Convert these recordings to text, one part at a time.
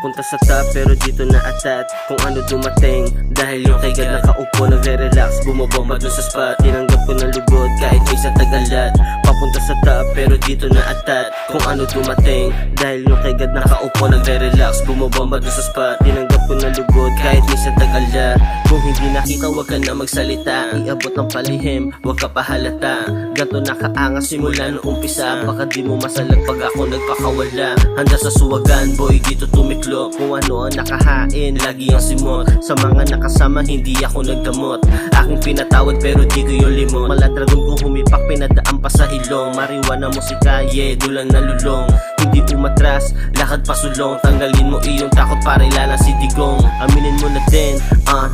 Papunta sa top pero dito na atat kung ano dumating. Dahil yung kay God nakaupo nagre-relax, bumabomba dun sa spot. Tinanggap ko ng lugod kahit may sa tagalat. Papunta sa top pero dito na atat kung ano dumating. Dahil yung kay God nakaupo nagre-relax, bumabomba dun sa spot. Tinanggap ko ng lugod kahit may sa tagalat. Kung hindi nakita wag ka na magsalita, iabot ng palihim, wag ka pahalata. Ganto nakaangas simula noong umpisa, baka di mo masalag pag ako nagpakawala. Handa sa suwagan, boy dito tumiklo. Kung ano ang nakahain, lagi ang simot. Sa mga nakasama, hindi ako nagdamot. Aking pinatawad pero di ko yung limot. Maladragon ko humipak, pinadaan pa sa ilong. Mariwana musika, yeah, dulang nalulong. Hindi umatras, lakad pasulong. Tanggalin mo iyong takot para ilalang si Digong. Aminin mo na din,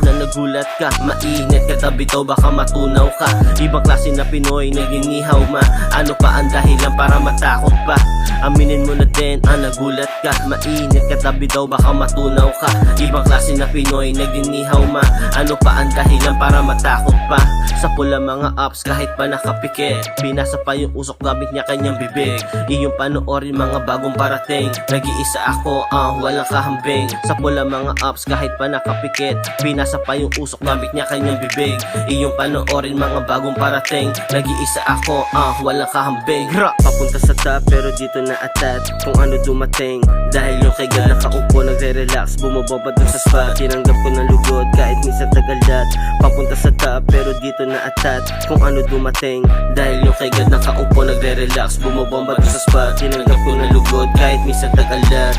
na nagulat ka. Mainit ka tabi to, baka matunaw ka. Ibang klase na Pinoy, naginihaw ma. Ano pa ang dahilan para matakot pa? Aminin mo na din, nagulat ka. Mainit ka tabi daw, baka matunaw ka. Ibang klase na Pinoy, naginihaw ma. Ano pa ang dahilan para matakot pa? Sa pula mga ups, kahit pa nakapikit. Pinasa pa yung usok gamit niya kanyang bibig. Iyong panoorin mga bagong parating. Nag-iisa ako, walang kahambing. Sa pula mga ups, kahit pa nakapikit. Pinasa pa yung usok gamit niya kanyang bibig. Iyong panoorin mga bagong parating. Nag-iisa ako, walang kahambing. Papunta sa top pero dito na atat kung ano dumating. Dahil yung kay God nakaupo nagre-relax, bumabomba dun sa spot. Tinanggap ko ng lugod kahit minsan tagalat. Papunta sa top pero dito na atat kung ano dumating. Dahil yung kay God nakaupo nagre-relax, bumabomba dun sa spot. Tinanggap ko ng lugod kahit minsan tagalat.